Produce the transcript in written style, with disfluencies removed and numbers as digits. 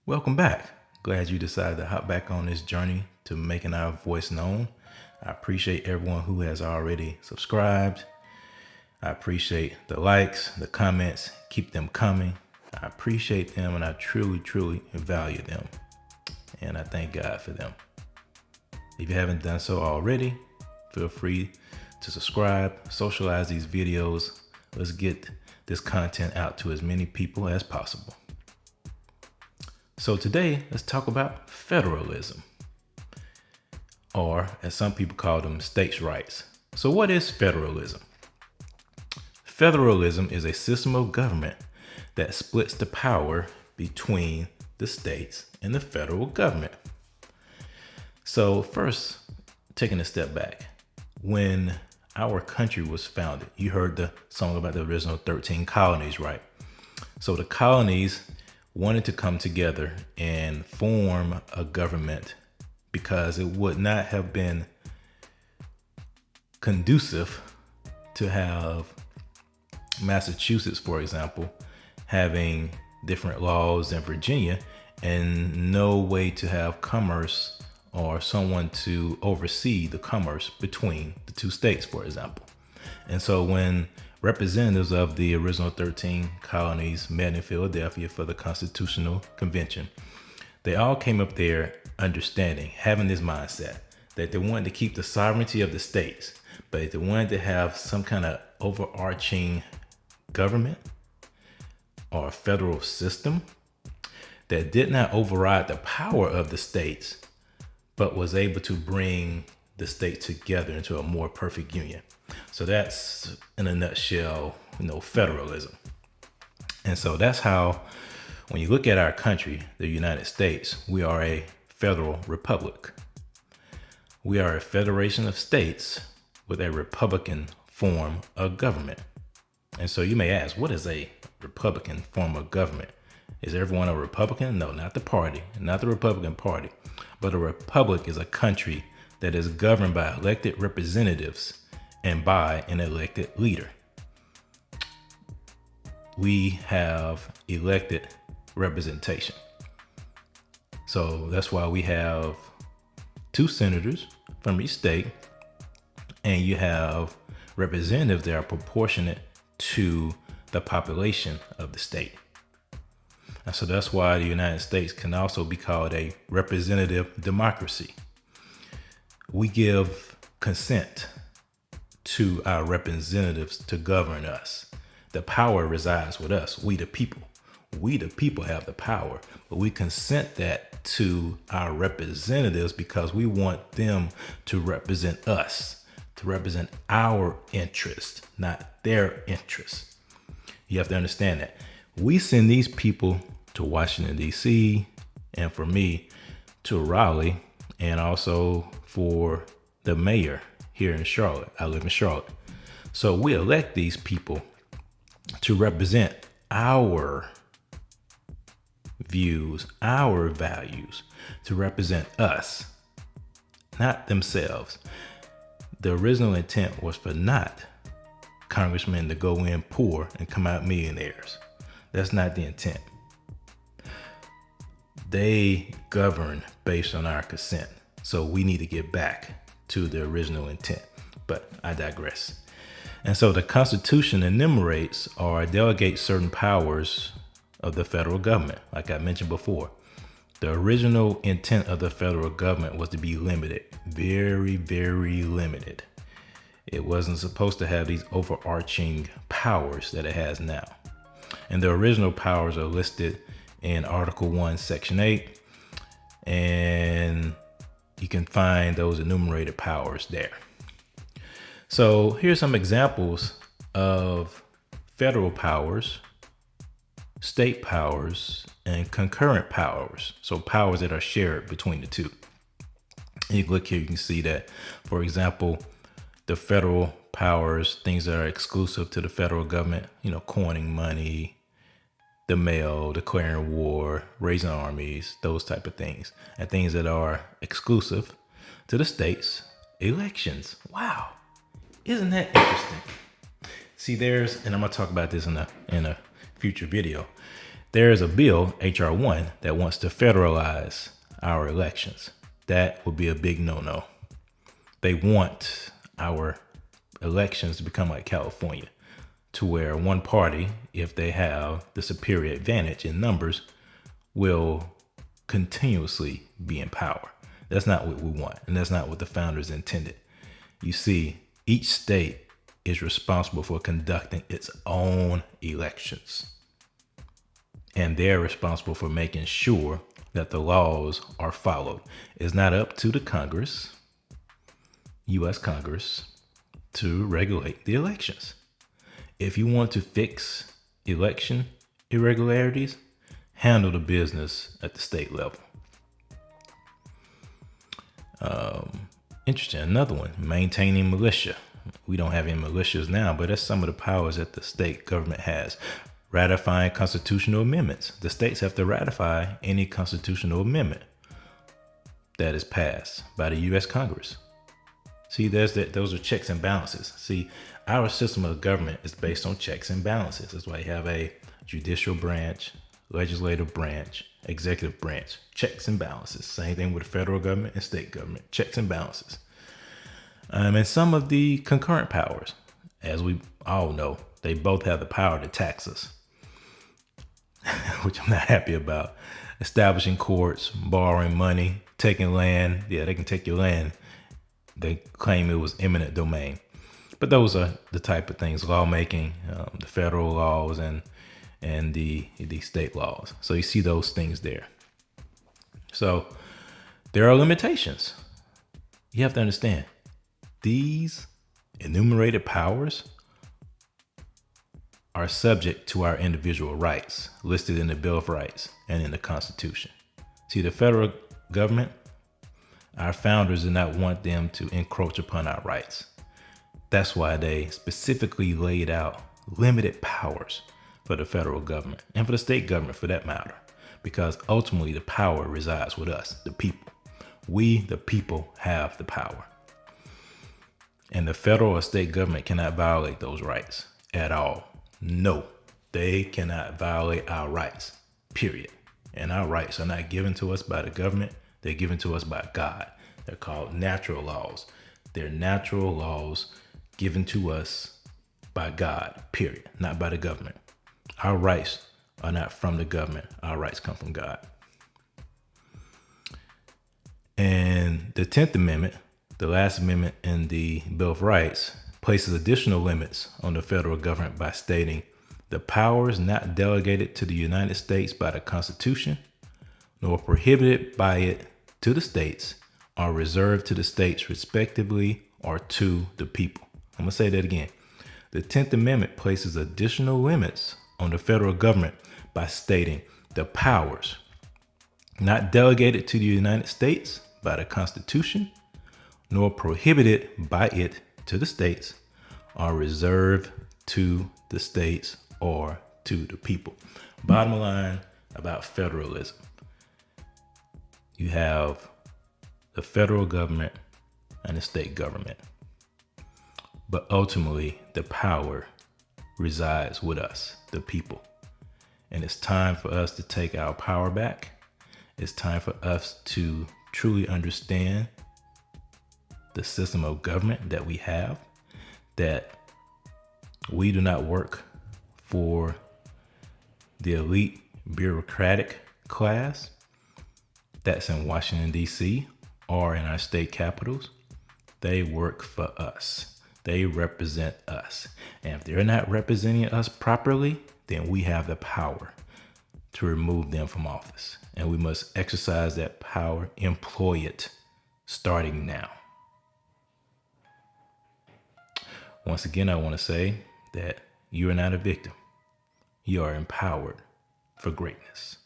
Welcome back. Glad you decided to hop back on this journey to making our voice known. I appreciate everyone who has already subscribed. I appreciate the likes, the comments. Keep them coming. I appreciate them and I truly value them. And I thank God for them. If you haven't done so already, feel free to subscribe, socialize these videos. Let's get this content out to as many people as possible. So today, let's talk about federalism, or as some people call them, states' rights. So what is federalism? Federalism is a system of government that splits the power between the states and the federal government. So first, taking a step back, when our country was founded, you heard the song about the original 13 colonies, right? So the colonies wanted to come together and form a government because it would not have been conducive to have Massachusetts, for example, having different laws than Virginia and no way to have commerce or someone to oversee the commerce between the two states, for example. And so when representatives of the original 13 colonies met in Philadelphia for the Constitutional Convention, they all came up there understanding, having this mindset that they wanted to keep the sovereignty of the states, but they wanted to have some kind of overarching government or federal system that did not override the power of the states, but was able to bring the states together into a more perfect union. So that's, in a nutshell, federalism. And so that's how, when you look at our country, the United States, we are a federal republic. We are a federation of states with a republican form of government. And so you may ask, what is a republican form of government? Is everyone a Republican? No, not the party, not the Republican Party. But a republic is a country that is governed by elected representatives and by an elected leader. We have elected representation. So that's why we have 2 senators from each state, and you have representatives that are proportionate to the population of the state. And so that's why the United States can also be called a representative democracy. We give consent to our representatives to govern us. The power resides with us, we the people. We the people have the power, but we consent that to our representatives because we want them to represent us, to represent our interests, not their interests. You have to understand that. We send these people to Washington, D.C., and for me, to Raleigh, and also for the mayor here in Charlotte. I live in Charlotte. So we elect these people to represent our views, our values, to represent us, not themselves. The original intent was for not congressmen to go in poor and come out millionaires. That's not the intent. They govern based on our consent. So we need to get back to the original intent, but I digress. And so the Constitution enumerates or delegates certain powers of the federal government. Like I mentioned before, the original intent of the federal government was to be limited, very limited. It wasn't supposed to have these overarching powers that it has now. And the original powers are listed in Article 1, Section 8, and you can find those enumerated powers there. So here's some examples of federal powers, state powers, and concurrent powers. So powers that are shared between the two. And you look here, you can see that, for example, the federal powers, things that are exclusive to the federal government, coining money, the mail, declaring war, raising armies, those type of things. And things that are exclusive to the states, elections. Wow. Isn't that interesting? See, and I'm going to talk about this in a future video. There is a bill, H.R. 1, that wants to federalize our elections. That would be a big no-no. They want our elections to become like California, to where one party, if they have the superior advantage in numbers, will continuously be in power. That's not what we want, and that's not what the founders intended. You see, each state is responsible for conducting its own elections, and they're responsible for making sure that the laws are followed. It's not up to the Congress, U.S. Congress, to regulate the elections. If you want to fix election irregularities, handle the business at the state level. Interesting. Another one, maintaining militia. We don't have any militias now, but that's some of the powers that the state government has. Ratifying constitutional amendments. The states have to ratify any constitutional amendment that is passed by the U.S. Congress. See, those are checks and balances. See, our system of government is based on checks and balances. That's why you have a judicial branch, legislative branch, executive branch, checks and balances. Same thing with the federal government and state government, checks and balances. And some of the concurrent powers, as we all know, they both have the power to tax us, which I'm not happy about. Establishing courts, borrowing money, taking land. Yeah, they can take your land. They claim it was eminent domain. But those are the type of things, lawmaking, the federal laws and the state laws. So you see those things there. So there are limitations. You have to understand, these enumerated powers are subject to our individual rights listed in the Bill of Rights and in the Constitution. See, the federal government, our founders did not want them to encroach upon our rights. That's why they specifically laid out limited powers for the federal government and for the state government for that matter, because ultimately the power resides with us, the people. We, the people, have the power. And the federal or state government cannot violate those rights at all. No, they cannot violate our rights, period. And our rights are not given to us by the government. They're given to us by God. They're called natural laws. They're natural laws given to us by God, period, not by the government. Our rights are not from the government. Our rights come from God. And the 10th Amendment, the last amendment in the Bill of Rights, places additional limits on the federal government by stating the powers not delegated to the United States by the Constitution, nor prohibited by it to the states, are reserved to the states respectively or to the people. I'm going to say that again. The 10th Amendment places additional limits on the federal government by stating the powers not delegated to the United States by the Constitution, nor prohibited by it to the states, are reserved to the states or to the people. Bottom line about federalism. You have the federal government and the state government. But ultimately, the power resides with us, the people. And it's time for us to take our power back. It's time for us to truly understand the system of government that we have, that we do not work for the elite bureaucratic class that's in Washington, D.C. or in our state capitals. They work for us. They represent us. And if they're not representing us properly, then we have the power to remove them from office. And we must exercise that power, employ it, starting now. Once again, I want to say that you are not a victim. You are empowered for greatness.